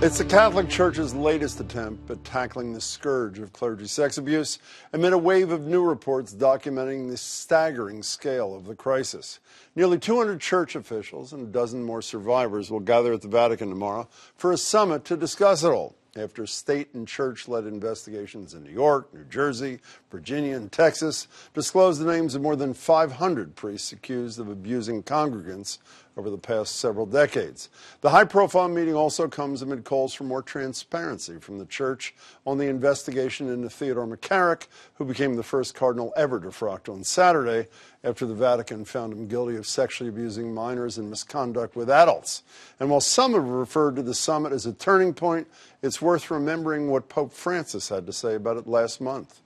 It's the Catholic Church's latest attempt at tackling the scourge of clergy sex abuse amid a wave of new reports documenting the staggering scale of the crisis. Nearly 200 church officials and a dozen more survivors will gather at the Vatican tomorrow for a summit to discuss it all, after state and church-led investigations in New York, New Jersey, Virginia, and Texas disclosed the names of more than 500 priests accused of abusing congregants over the past several decades. The high-profile meeting also comes amid calls for more transparency from the Church on the investigation into Theodore McCarrick, who became the first cardinal ever defrocked on Saturday after the Vatican found him guilty of sexually abusing minors and misconduct with adults. And while some have referred to the summit as a turning point, it's worth remembering what Pope Francis had to say about it last month.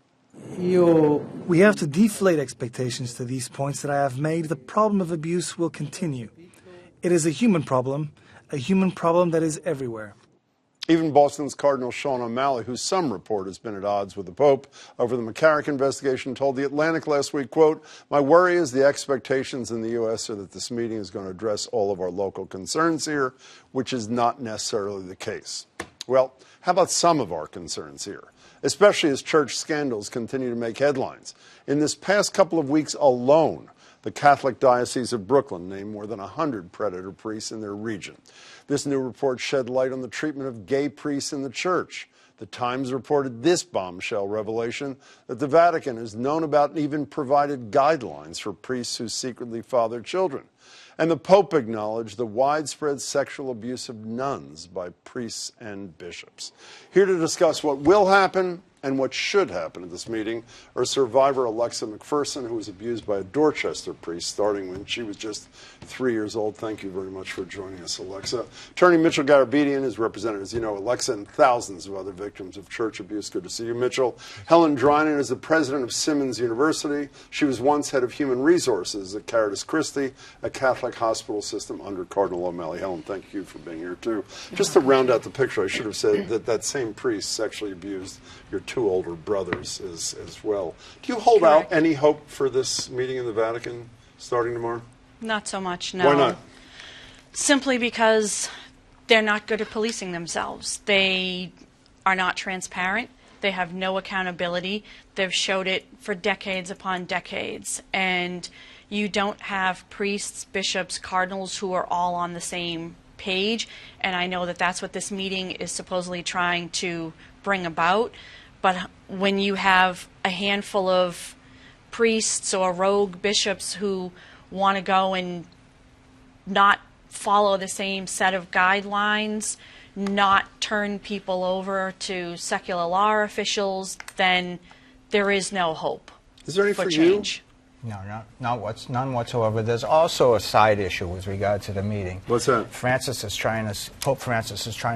We have to deflate expectations to these points that I have made. The problem of abuse will continue. It is a human problem that is everywhere. Even Boston's Cardinal Sean O'Malley, who some report has been at odds with the Pope over the McCarrick investigation, told The Atlantic last week, quote, "My worry is the expectations in the U.S. are that this meeting is going to address all of our local concerns here, which is not necessarily the case." Well, how about some of our concerns here, especially as church scandals continue to make headlines? In this past couple of weeks alone, the Catholic Diocese of Brooklyn named more than 100 predator priests in their region. This new report shed light on the treatment of gay priests in the church. The Times reported this bombshell revelation that the Vatican has known about and even provided guidelines for priests who secretly father children. And the Pope acknowledged the widespread sexual abuse of nuns by priests and bishops. Here to discuss what will happen and what should happen at this meeting are survivor Alexa MacPherson, who was abused by a Dorchester priest starting when she was just 3 years old. Thank you very much for joining us, Alexa. Attorney Mitchell Garabedian has represented, as you know, Alexa and thousands of other victims of church abuse. Good to see you, Mitchell. Helen Drinan is the President of Simmons University. She was once head of human resources at Caritas Christi, a Catholic hospital system under Cardinal O'Malley. Helen, thank you for being here, too. Just to round out the picture, I should have said that that same priest sexually abused your two older brothers as well. Do you hold out any hope for this meeting in the Vatican starting tomorrow? Not so much, no. Why not? Simply because they're not good at policing themselves. They are not transparent. They have no accountability. They've showed it for decades upon decades. And you don't have priests, bishops, cardinals who are all on the same page. And I know that that's what this meeting is supposedly trying to bring about. But when you have a handful of priests or rogue bishops who want to go and not follow the same set of guidelines, not turn people over to secular law officials, then there is no hope. Is there any for change? You? No, none whatsoever. There's also a side issue with regard to the meeting. What's that? Pope Francis is trying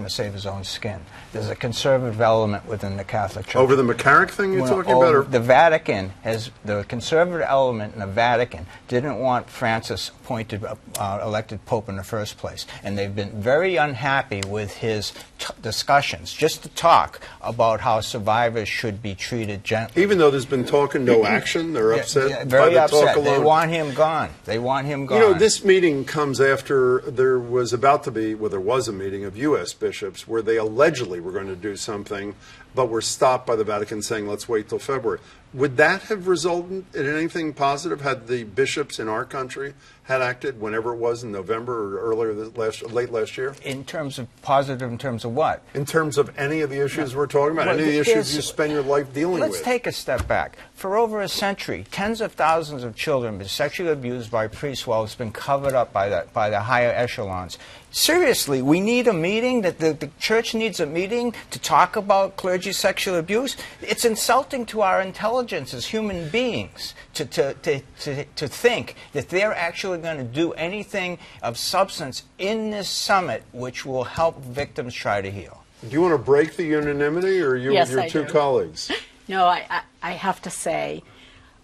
to save his own skin. There's a conservative element within the Catholic Church. Over the McCarrick thing you're talking about? Or? The Vatican the conservative element in the Vatican didn't want Francis elected Pope in the first place. And they've been very unhappy with his discussions, just to talk about how survivors should be treated gently. Even though there's been talk and no action, they're upset. Yeah, very upset. They want him gone. They want him gone. You know, this meeting comes after there was about to be, well, there was a meeting of U.S. bishops where they allegedly were going to do something, but were stopped by the Vatican saying, let's wait till February. Would that have resulted in anything positive had the bishops in our country had acted whenever it was in November or late last year? In terms of positive, in terms of what? In terms of any of the issues we're talking about, any of the issues you spend your life dealing with. Let's take a step back. For over a century, tens of thousands of children have been sexually abused by priests while it's been covered up by the higher echelons. Seriously, we need a meeting, that the church needs a meeting to talk about clergy sexual abuse? It's insulting to our intelligence as human beings to think that they're actually going to do anything of substance in this summit which will help victims try to heal. Do you want to break the unanimity, or you Yes, with your I two do. colleagues? No, I have to say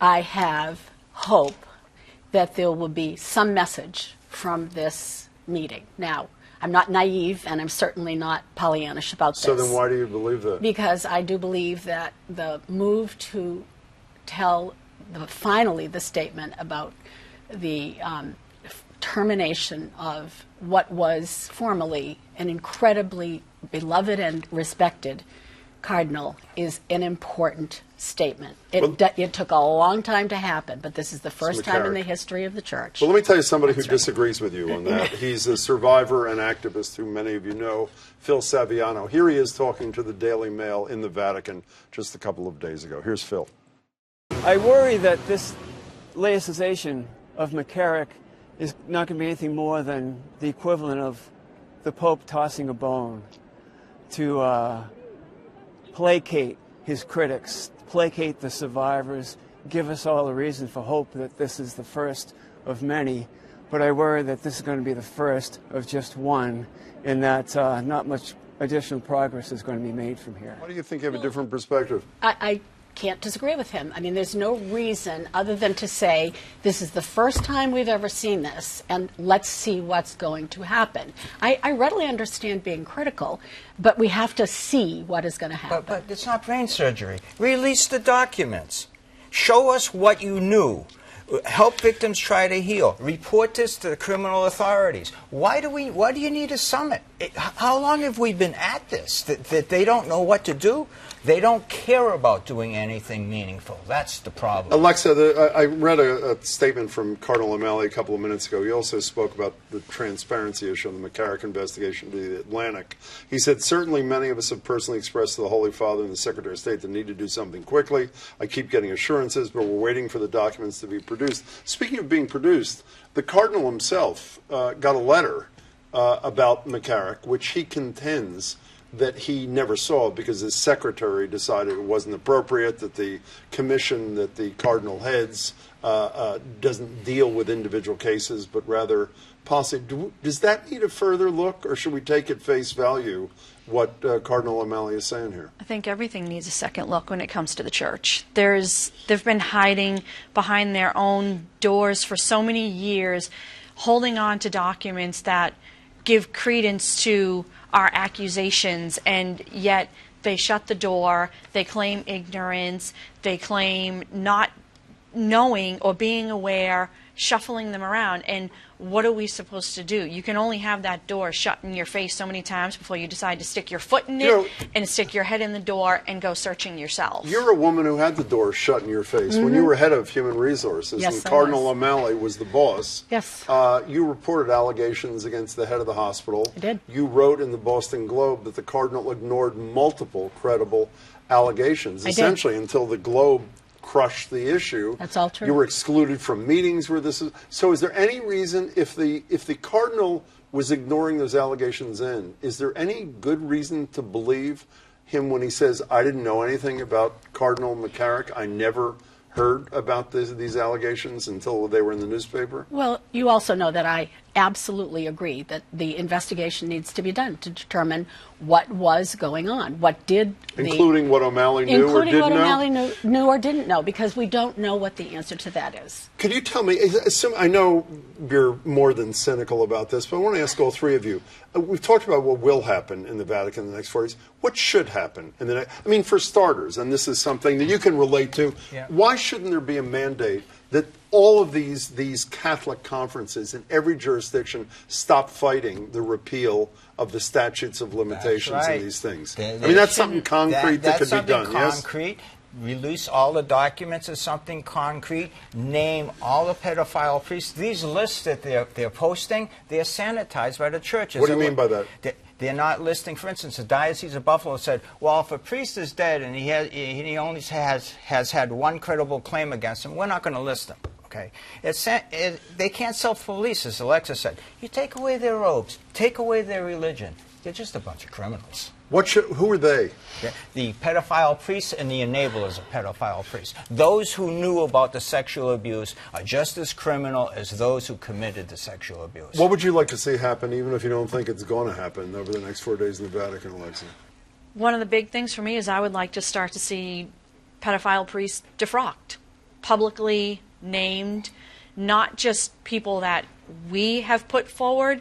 I have hope that there will be some message from this meeting. Now, I'm not naive, and I'm certainly not Pollyannish about this. So then why do you believe that? Because I do believe that the move to tell finally the statement about the termination of what was formerly an incredibly beloved and respected cardinal is an important statement. It took a long time to happen, but this is the first time in the history of the Church. Well, let me tell you somebody who disagrees with you on that. He's a survivor and activist who many of you know, Phil Saviano. Here he is talking to the Daily Mail in the Vatican just a couple of days ago. Here's Phil. I worry that this laicization of McCarrick is not going to be anything more than the equivalent of the Pope tossing a bone to placate his critics, placate the survivors, give us all a reason for hope that this is the first of many. But I worry that this is going to be the first of just one, and that not much additional progress is going to be made from here. Why do you think you have a different perspective? I can't disagree with him. I mean, there's no reason other than to say this is the first time we've ever seen this, and let's see what's going to happen. I readily understand being critical, but we have to see what is going to happen. But it's not brain surgery. Release the documents. Show us what you knew. Help victims try to heal. Report this to the criminal authorities. Why do you need a summit? How long have we been at this? That they don't know what to do? They don't care about doing anything meaningful. That's the problem. Alexa, I read a statement from Cardinal O'Malley a couple of minutes ago. He also spoke about the transparency issue on the McCarrick investigation to the Atlantic. He said, certainly many of us have personally expressed to the Holy Father and the Secretary of State the need to do something quickly. I keep getting assurances, but we're waiting for the documents to be produced. Speaking of being produced, the Cardinal himself got a letter about McCarrick, which he contends that he never saw because his secretary decided it wasn't appropriate, that the commission that the Cardinal heads doesn't deal with individual cases, but rather policy. Does that need a further look, or should we take at face value what Cardinal O'Malley is saying here? I think everything needs a second look when it comes to the Church. They've been hiding behind their own doors for so many years, holding on to documents that give credence to our accusations, and yet they shut the door, they claim ignorance, they claim not knowing or being aware, shuffling them around. And what are we supposed to do? You can only have that door shut in your face so many times before you decide to stick your foot in it and stick your head in the door and go searching yourself. You're a woman who had the door shut in your face when you were head of Human Resources, Yes, and I Cardinal was. O'Malley was the boss. Yes. You reported allegations against the head of the hospital. I did. You wrote in the Boston Globe that the Cardinal ignored multiple credible allegations, I did. essentially until the Globe crushed the issue. That's all true. You were excluded from meetings where this is. So is there any reason, if the Cardinal was ignoring those allegations is there any good reason to believe him when he says, I didn't know anything about Cardinal McCarrick, I never heard about these allegations until they were in the newspaper? Well, you also know that I absolutely agree that the investigation needs to be done to determine what was going on. What did Including what O'Malley knew or including didn't what know? O'Malley knew or didn't know, because we don't know what the answer to that is. Could you tell me, I know you're more than cynical about this, but I want to ask all three of you. We've talked about what will happen in the Vatican in the next 4 years. What should happen in the next? I mean, for starters, and this is something that you can relate to, why shouldn't there be a mandate that all of these Catholic conferences in every jurisdiction stop fighting the repeal of the statutes of limitations and these things? I mean, that's something concrete that could be done, yes? Concrete. Release all the documents as something concrete. Name all the pedophile priests. These lists that they're posting, they're sanitized by the churches. What do you mean by that? They're not listing, for instance, the Diocese of Buffalo said, well, if a priest is dead and he only has had one credible claim against him, we're not going to list him. Okay, they can't self-police, as Alexa said. You take away their robes, take away their religion. They're just a bunch of criminals. Who are they? The pedophile priests and the enablers of pedophile priests. Those who knew about the sexual abuse are just as criminal as those who committed the sexual abuse. What would you like to see happen, even if you don't think it's going to happen, over the next 4 days in the Vatican, Alexa? One of the big things for me is I would like to start to see pedophile priests defrocked, publicly named, not just people that we have put forward,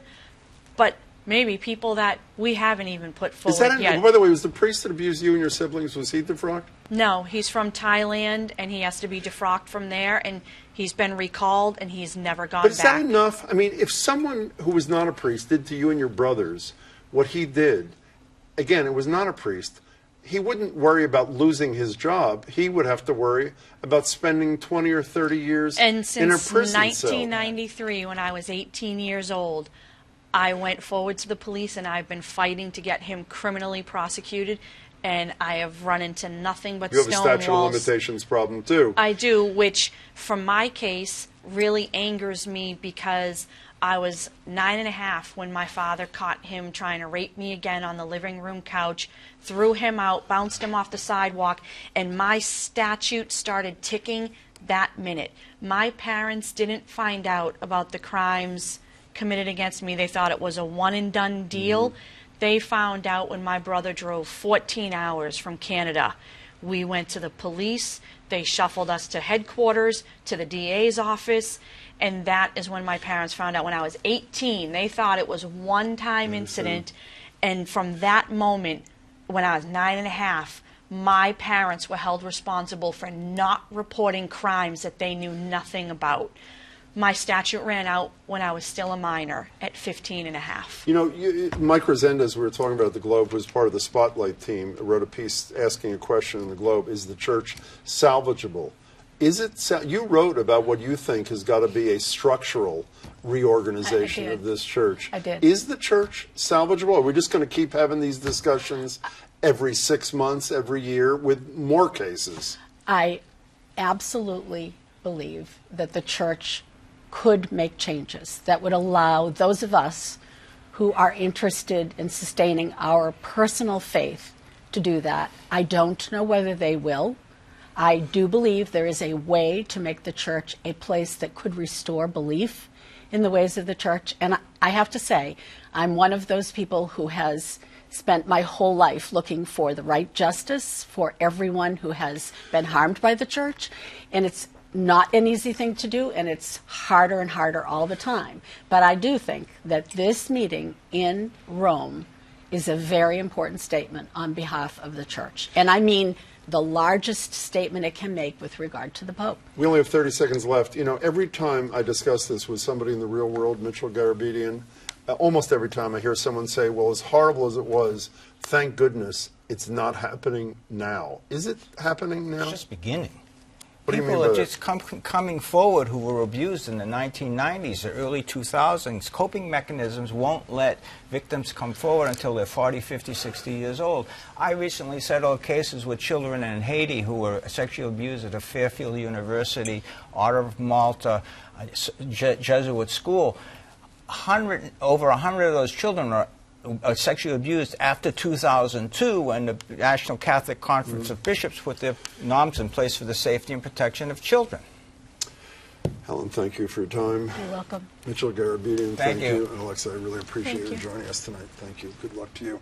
but maybe people that we haven't even put forward yet. By the way, was the priest that abused you and your siblings, was he defrocked? No, he's from Thailand, and he has to be defrocked from there, and He's been recalled, and he's never gone But is back. that enough? I mean, if someone who was not a priest did to you and your brothers what he did, again, it was not a priest, he wouldn't worry about losing his job. He would have to worry about spending 20 or 30 years And in a since prison 1993, when I was 18 years old, I went forward to the police, and I've been fighting to get him criminally prosecuted, and I have run into nothing but cell. You have a stone statute of walls. limitations problem, too. I do, which, from my case, really angers me because I was 9.5 when my father caught him trying to rape me again on the living room couch, threw him out, bounced him off the sidewalk, and my statute started ticking that minute. My parents didn't find out about the crimes committed against me. They thought it was a one-and-done deal. They found out when my brother drove 14 hours from Canada. We went to the police. They shuffled us to headquarters, to the DA's office, and that is when my parents found out when I was 18. They thought it was a one-time incident, and from that moment, when I was 9.5, my parents were held responsible for not reporting crimes that they knew nothing about. My statute ran out when I was still a minor at 15.5. You know, Mike Resendez, we were talking about at the Globe, was part of the Spotlight team, wrote a piece asking a question in the Globe, is the church salvageable? Is it? You wrote about what you think has got to be a structural reorganization of this church. I did. Is the church salvageable? Are we just going to keep having these discussions every 6 months, every year, with more cases? I absolutely believe that the church could make changes that would allow those of us who are interested in sustaining our personal faith to do that. I don't know whether they will. I do believe there is a way to make the church a place that could restore belief in the ways of the church. And I have to say, I'm one of those people who has spent my whole life looking for the right justice for everyone who has been harmed by the church. And it's not an easy thing to do, and it's harder and harder all the time. But I do think that this meeting in Rome is a very important statement on behalf of the church. And I mean the largest statement it can make with regard to the Pope. We only have 30 seconds left. You know, every time I discuss this with somebody in the real world, Mitchell Garabedian, almost every time I hear someone say, well, as horrible as it was, thank goodness it's not happening now. Is it happening now? It's just beginning. What do you People mean by are that? just coming forward who were abused in the 1990s, the early 2000s. Coping mechanisms won't let victims come forward until they're 40, 50, 60 years old. I recently settled cases with children in Haiti who were sexually abused at a Fairfield University, Order of Malta, Jesuit school. Over 100 of those children are sexually abused after 2002, when the National Catholic Conference of Bishops put their norms in place for the safety and protection of children. Helen, thank you for your time. You're welcome. Mitchell Garabedian, Thank you. And Alexa, I really appreciate Thank you you. joining us tonight. Thank you. Good luck to you.